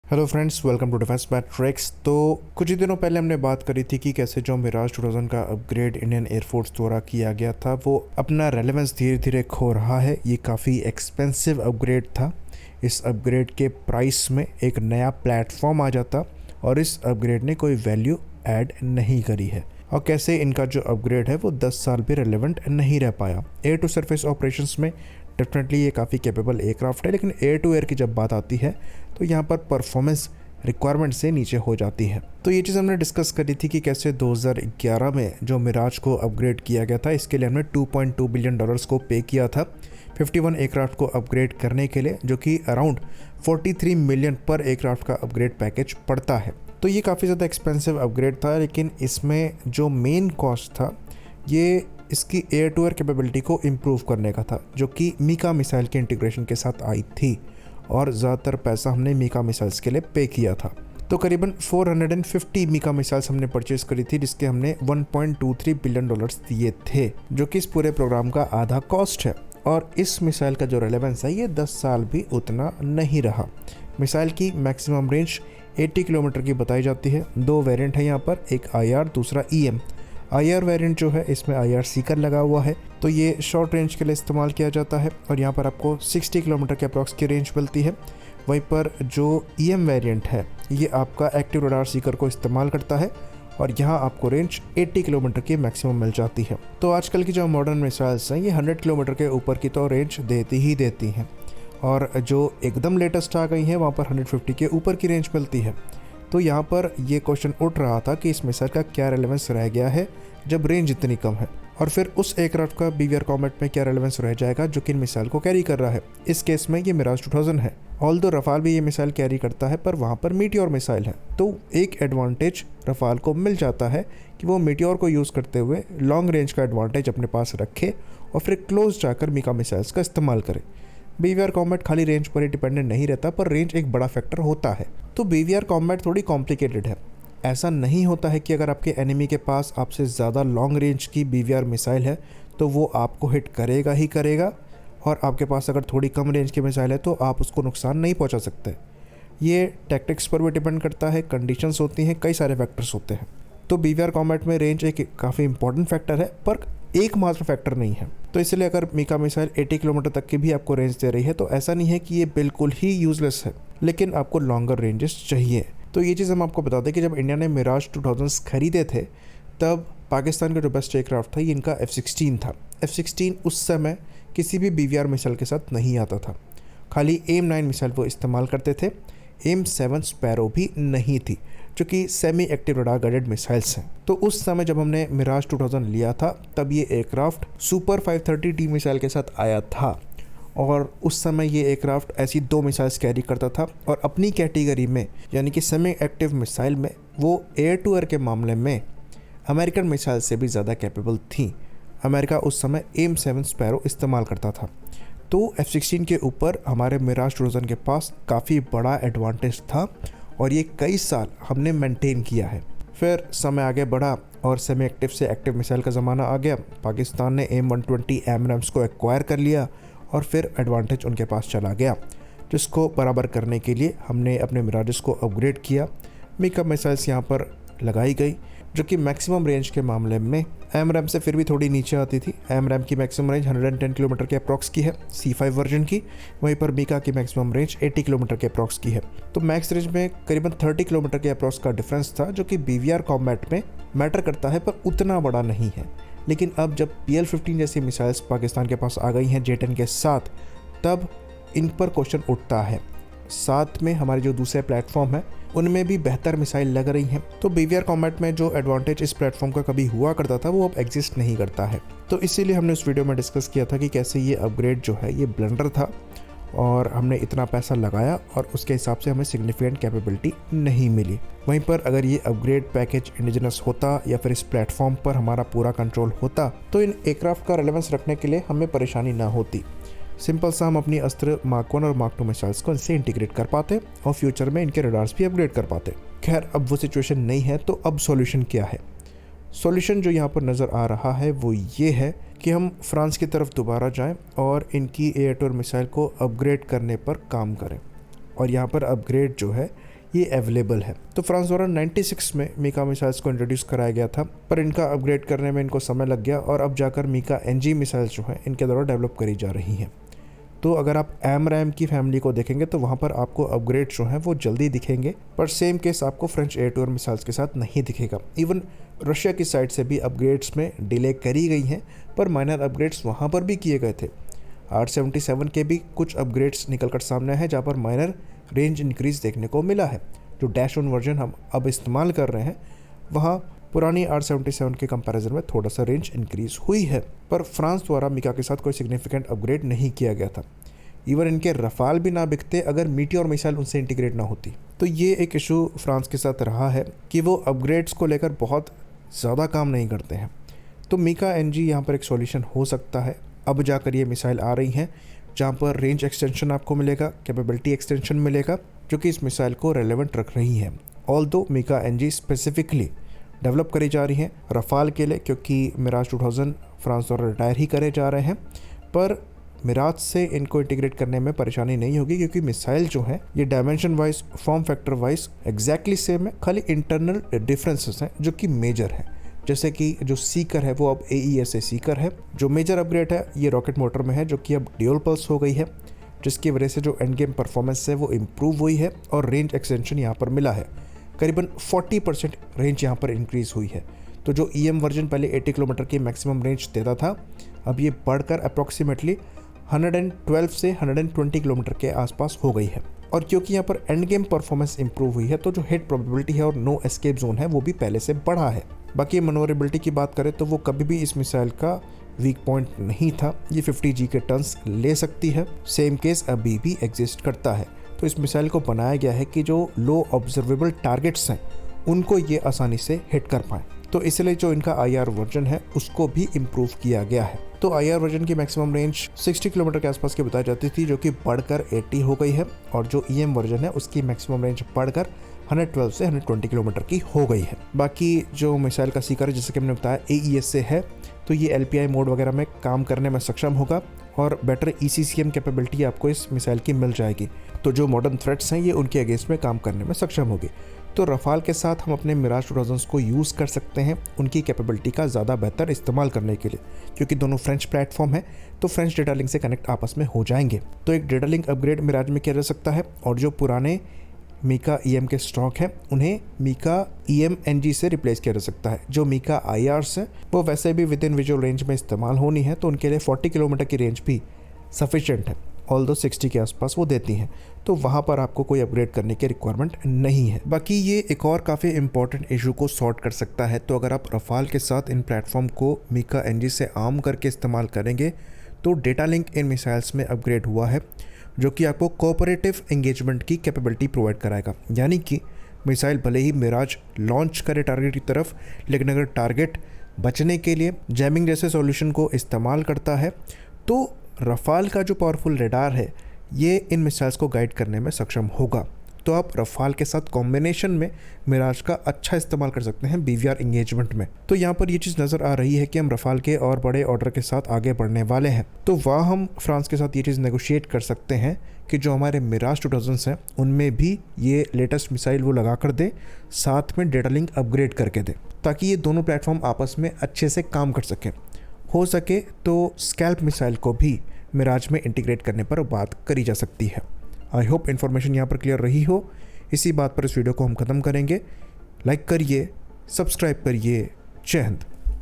Hello friends, welcome to Defence Matrix. तो कुछ ही दिनों पहले हमने बात करी थी कि कैसे जो मिराज 2000 का अपग्रेड इंडियन एयरफोर्स द्वारा किया गया था वो अपना रेलेवेंस धीरे धीरे खो रहा है। ये काफ़ी एक्सपेंसिव अपग्रेड था। इस अपग्रेड के प्राइस में एक नया प्लेटफॉर्म आ जाता और इस अपग्रेड ने कोई वैल्यू ऐड नहीं करी है, और कैसे इनका जो अपग्रेड है वो 10 साल भी रेलेवेंट नहीं रह पाया। एयर टू सरफेस ऑपरेशंस में डेफिनेटली ये काफ़ी कैपेबल एयरक्राफ्ट है, लेकिन एयर टू एयर की जब बात आती है तो यहाँ पर परफॉर्मेंस रिक्वायरमेंट से नीचे हो जाती है। तो ये चीज़ हमने डिस्कस करी थी कि कैसे 2011 में जो मिराज को अपग्रेड किया गया था, इसके लिए हमने $2.2 बिलियन को पे किया था 51 एयरक्राफ्ट को अपग्रेड करने के लिए, जो कि अराउंड 43 मिलियन पर एयरक्राफ्ट का अपग्रेड पैकेज पड़ता है। तो ये काफ़ी ज़्यादा एक्सपेंसिव अपग्रेड था, लेकिन इसमें जो मेन कॉस्ट था ये इसकी एयर टू एयर कैपेबिलिटी को इम्प्रूव करने का था, जो कि मीका मिसाइल के इंटीग्रेशन के साथ आई थी, और ज़्यादातर पैसा हमने मीका मिसाइल्स के लिए पे किया था। तो करीबन 450 मीका मिसाइल्स हमने परचेज करी थी, जिसके हमने $1.23 बिलियन दिए थे, जो कि इस पूरे प्रोग्राम का आधा कॉस्ट है। और इस मिसाइल का जो रेलेवेंस है ये 10 साल भी उतना नहीं रहा। मिसाइल की मैक्सिमम रेंज 80 किलोमीटर की बताई जाती है। दो वेरिएंट है यहाँ पर, एक IR दूसरा EM। IR वेरिएंट जो है इसमें IR सीकर लगा हुआ है, तो ये शॉर्ट रेंज के लिए इस्तेमाल किया जाता है और यहाँ पर आपको 60 किलोमीटर के अप्रॉक्स की रेंज मिलती है। वहीं पर जो EM वेरिएंट है ये आपका एक्टिव रडार सीकर को इस्तेमाल करता है और यहाँ आपको रेंज 80 किलोमीटर की मैक्सिमम मिल जाती है। तो आजकल की जो मॉडर्न मिसाइल्स हैं ये 100 किलोमीटर के ऊपर की तो रेंज देती ही देती हैं, और जो एकदम लेटेस्ट आ गई हैं वहाँ पर 150 के ऊपर की रेंज मिलती है। तो यहाँ पर ये क्वेश्चन उठ रहा था कि इस मिसाइल का क्या रेलेवेंस रह गया है जब रेंज इतनी कम है, और फिर उस एयरक्राफ्ट का BVR कॉम्बैट में क्या रेलेवेंस रह जाएगा जो कि इन मिसाइल को कैरी कर रहा है। इस केस में ये मिराज 2000 है। ऑल्दो रफाल भी ये मिसाइल कैरी करता है, पर वहाँ पर मीटियोर मिसाइल है, तो एक एडवांटेज रफाल को मिल जाता है कि वो मीटियोर को यूज़ करते हुए लॉन्ग रेंज का एडवांटेज अपने पास रखे और फिर क्लोज जाकर मीका मिसाइल्स का इस्तेमाल करे। BVR कॉम्बैट खाली रेंज पर ही डिपेंडेंट नहीं रहता, पर रेंज एक बड़ा फैक्टर होता है। तो BVR कॉम्बैट थोड़ी कॉम्प्लिकेटेड है। ऐसा नहीं होता है कि अगर आपके एनिमी के पास आपसे ज़्यादा लॉन्ग रेंज की BVR मिसाइल है तो वो आपको हिट करेगा ही करेगा, और आपके पास अगर थोड़ी कम रेंज की मिसाइल है तो आप उसको नुकसान नहीं पहुंचा सकते। ये टैक्टिक्स पर भी डिपेंड करता है, कंडीशंस होती हैं, कई सारे फैक्टर्स होते हैं। तो BVR कॉम्बैट में रेंज एक काफ़ी इंपॉर्टेंट फैक्टर है, पर एकमात्र फैक्टर नहीं है। तो इसलिए अगर मीका मिसाइल 80 किलोमीटर तक की भी आपको रेंज दे रही है तो ऐसा नहीं है कि ये बिल्कुल ही यूजलेस है, लेकिन आपको लॉन्गर रेंजेस चाहिए। तो ये चीज़ हम आपको बता दें कि जब इंडिया ने मिराज 2000 खरीदे थे तब पाकिस्तान का जो बेस्ट एयरक्राफ्ट था ये इनका F-16 था। F-16 उस समय किसी भी BVR मिसाइल के साथ नहीं आता था, खाली AIM-9 मिसाइल वो इस्तेमाल करते थे। AIM-7 स्पैरो भी नहीं थी, जो कि semi active radar guided missiles हैं। तो उस समय जब हमने मिराज 2000 लिया था तब ये एयरक्राफ्ट सुपर 530T मिसाइल के साथ आया था, और उस समय ये एयरक्राफ्ट ऐसी 2 मिसाइल्स कैरी करता था, और अपनी कैटेगरी में यानी कि सेमी एक्टिव मिसाइल में वो एयर टू एयर के मामले में अमेरिकन मिसाइल से भी ज़्यादा कैपेबल थी। अमेरिका उस समय AIM-7 स्पैरो इस्तेमाल करता था। तो F-16 के ऊपर हमारे मिराज 2000 के पास काफ़ी बड़ा एडवांटेज था, और ये कई साल हमने मेंटेन किया है। फिर समय आगे बढ़ा और सेमी एक्टिव से एक्टिव मिसाइल का ज़माना आ गया। पाकिस्तान ने AIM-120 AMRAAMS को एक्वायर कर लिया और फिर एडवांटेज उनके पास चला गया, जिसको बराबर करने के लिए हमने अपने मिराजेस को अपग्रेड किया। मीका मिसाइल्स यहाँ पर लगाई गई, जो कि मैक्सिमम रेंज के मामले में AMRAAM से फिर भी थोड़ी नीचे आती थी। AMRAAM की मैक्सिमम रेंज 110 किलोमीटर के अप्रॉक्स की है C5 वर्जन की, वहीं पर मीका की मैक्सिमम रेंज 80 किलोमीटर के अप्रॉक्स की है। तो मैक्स रेंज में करीबन 30 किलोमीटर के अप्रॉक्स का डिफरेंस था, जो कि BVR कॉम्बैट में मैटर करता है, पर उतना बड़ा नहीं है। लेकिन अब जब PL-15 जैसी मिसाइल्स पाकिस्तान के पास आ गई हैं J-10 के साथ, तब इन पर क्वेश्चन उठता है। साथ में हमारे जो दूसरे प्लेटफॉर्म हैं उनमें भी बेहतर मिसाइल लग रही हैं, तो BVR कॉम्बैट में जो एडवांटेज इस प्लेटफॉर्म का कभी हुआ करता था वो अब एग्जिस्ट नहीं करता है। तो इसीलिए हमने उस वीडियो में डिस्कस किया था कि कैसे ये अपग्रेड जो है ये ब्लंडर था, और हमने इतना पैसा लगाया और उसके हिसाब से हमें सिग्निफिकेंट कैपेबिलिटी नहीं मिली। वहीं पर अगर ये अपग्रेड पैकेज इंडिजिनस होता या फिर इस प्लेटफॉर्म पर हमारा पूरा कंट्रोल होता तो इन एयरक्राफ्ट का रेलेवेंस रखने के लिए हमें परेशानी ना होती। सिंपल सा हम अपनी अस्त्र Mark 1 और Mark 2 मिसाइल्स को इनसे इंटीग्रेट कर पाते और फ्यूचर में इनके रडार्स भी अपग्रेड कर पाते। खैर, अब वो सिचुएशन नहीं है, तो अब सॉल्यूशन क्या है? सॉल्यूशन जो यहाँ पर नज़र आ रहा है वो ये है कि हम फ्रांस की तरफ दोबारा जाएं और इनकी एयर टू एयर मिसाइल को अपग्रेड करने पर काम करें। और यहाँ पर अपग्रेड जो है ये अवेलेबल है। तो फ्रांस द्वारा 96 में मीका मिसाइल्स को इंट्रोड्यूस कराया गया था, पर इनका अपग्रेड करने में इनको समय लग गया और अब जाकर मीका एनजी मिसाइल्स जो हैं इनके द्वारा डेवलप करी जा रही हैं। तो अगर आप AMRAAM की फैमिली को देखेंगे तो वहाँ पर आपको अपग्रेड जो हैं वो जल्दी दिखेंगे, पर सेम केस आपको French air to air missiles के साथ नहीं दिखेगा। इवन रशिया की साइड से भी अपग्रेड्स में डिले करी गई हैं, पर माइनर अपग्रेड्स वहाँ पर भी किए गए थे। R77 के भी कुछ अपग्रेड्स निकल कर सामने हैं जहाँ पर माइनर रेंज इंक्रीज देखने को मिला है। जो -1 वर्जन हम अब इस्तेमाल कर रहे हैं वहाँ पुरानी R77 के कंपैरिजन में थोड़ा सा रेंज इंक्रीज हुई है, पर फ्रांस द्वारा मीका के साथ कोई सिग्निफिकेंट अपग्रेड नहीं किया गया था। इवन इनके रफाल भी ना बिकते अगर मीटियोर मिसाइल उनसे इंटीग्रेट ना होती। तो ये एक इशू फ्रांस के साथ रहा है कि वो अपग्रेड्स को लेकर बहुत ज़्यादा काम नहीं करते हैं। तो मीका एनजी यहाँ पर एक सॉल्यूशन हो सकता है। अब जाकर ये मिसाइल आ रही हैं जहाँ पर रेंज एक्सटेंशन आपको मिलेगा, कैपेबिलिटी एक्सटेंशन मिलेगा, जो कि इस मिसाइल को रेलेवेंट रख रही हैं। Although MICA NG specifically develop करी जा रही हैं रफाल के लिए, क्योंकि मिराज 2000 फ्रांस द्वारा रिटायर ही करे जा रहे हैं, पर मिराज से इनको इंटीग्रेट करने में परेशानी नहीं होगी क्योंकि मिसाइल जो है ये dimension wise, form factor wise exactly same है। खाली इंटरनल डिफरेंसेस हैं जो कि मेजर है। जैसे कि जो सीकर है वो अब AESA सीकर है। जो मेजर अपग्रेड है ये रॉकेट मोटर में है जो कि अब ड्यूल पल्स हो गई है, जिसकी वजह से जो एंड गेम परफॉर्मेंस है वो इम्प्रूव हुई है और रेंज एक्सटेंशन यहाँ पर मिला है। करीबन 40% रेंज यहाँ पर इंक्रीज़ हुई है। तो जो EM वर्जन पहले 80 किलोमीटर की मैक्सिमम रेंज देता था, अब ये बढ़कर अप्रॉक्सीमेटली 112 से 120 किलोमीटर के आसपास हो गई है। और क्योंकि यहाँ पर एंड गेम परफॉर्मेंस इंप्रूव हुई है तो जो हिट प्रोबेबिलिटी है और नो एस्केप जोन है वो भी पहले से बढ़ा है। बाकी मनोवरेबिलिटी की बात करें तो वो कभी भी इस मिसाइल का वीक पॉइंट नहीं था। ये 50G के टन्स ले सकती है। सेम केस अभी भी एग्जिस्ट करता है। तो इस मिसाइल को बनाया गया है कि जो लो ऑब्जर्वेबल टारगेट्स हैं उनको ये आसानी से हिट कर पाएँ। तो इसलिए जो इनका IR वर्जन है उसको भी इम्प्रूव किया गया है। तो IR वर्जन की मैक्सिमम रेंज 60 किलोमीटर के आसपास की बताई जाती थी, जो कि बढ़कर 80 हो गई है। और जो EM वर्जन है उसकी मैक्सिमम रेंज बढ़कर 112 से 120 किलोमीटर की हो गई है। बाकी जो मिसाइल का सीकर है, जैसे कि हमने बताया AESA है, तो ये LPI मोड वगैरह में काम करने में सक्षम होगा और बेटर ECCM कैपेबिलिटी आपको इस मिसाइल की मिल जाएगी। तो जो मॉडर्न थ्रेट्स हैं ये उनके अगेंस्ट में काम करने में सक्षम होगी। तो रफाल के साथ हम अपने मिराज 2000 को यूज़ कर सकते हैं उनकी कैपेबिलिटी का ज़्यादा बेहतर इस्तेमाल करने के लिए, क्योंकि दोनों फ्रेंच प्लेटफॉर्म है तो फ्रेंच डेटा लिंक से कनेक्ट आपस में हो जाएंगे। तो एक डेटा लिंक अपग्रेड मिराज में किया जा सकता है और जो पुराने मीका EM के स्टॉक हैं उन्हें मीका EM NG से रिप्लेस किया जा सकता है। जो मीका IRs है वो वैसे भी विद इन विजुअल रेंज में इस्तेमाल होनी है, तो उनके लिए 40 किलोमीटर की रेंज भी सफिशेंट है। ऑल्दो 60 के आसपास वो देती हैं, तो वहाँ पर आपको कोई अपग्रेड करने की रिक्वायरमेंट नहीं है। बाकी ये एक और काफ़ी इंपॉर्टेंट इशू को सॉर्ट कर सकता है। तो अगर आप रफाल के साथ इन प्लेटफॉर्म को मीका NG से आर्म करके इस्तेमाल करेंगे तो डेटा लिंक इन मिसाइल्स में अपग्रेड हुआ है, जो कि आपको कोऑपरेटिव एंगेजमेंट की कैपेबिलिटी प्रोवाइड कराएगा। यानी कि मिसाइल भले ही मिराज लॉन्च करे टारगेट की तरफ, लेकिन अगर टारगेट बचने के लिए जैमिंग जैसे सॉल्यूशन को इस्तेमाल करता है तो रफाल का जो पावरफुल रडार है ये इन मिसाइल्स को गाइड करने में सक्षम होगा। तो आप रफाल के साथ कॉम्बिनेशन में मिराज का अच्छा इस्तेमाल कर सकते हैं BVR इंगेजमेंट में। तो यहाँ पर ये चीज़ नज़र आ रही है कि हम रफाल के और बड़े ऑर्डर के साथ आगे बढ़ने वाले हैं। तो वहाँ हम फ्रांस के साथ ये चीज़ नेगोशिएट कर सकते हैं कि जो हमारे मिराज 2000 हैं उनमें भी ये लेटेस्ट मिसाइल वो लगा कर दे, साथ में डेटा लिंक अपग्रेड करके दे, ताकि ये दोनों प्लेटफॉर्म आपस में अच्छे से काम कर सकें। हो सके तो स्कैल्प मिसाइल को भी मिराज में इंटीग्रेट करने पर बात करी जा सकती है। आई होप इन्फॉर्मेशन यहाँ पर क्लियर रही हो। इसी बात पर इस वीडियो को हम ख़त्म करेंगे। लाइक करिए, सब्सक्राइब करिए। जय हिंद।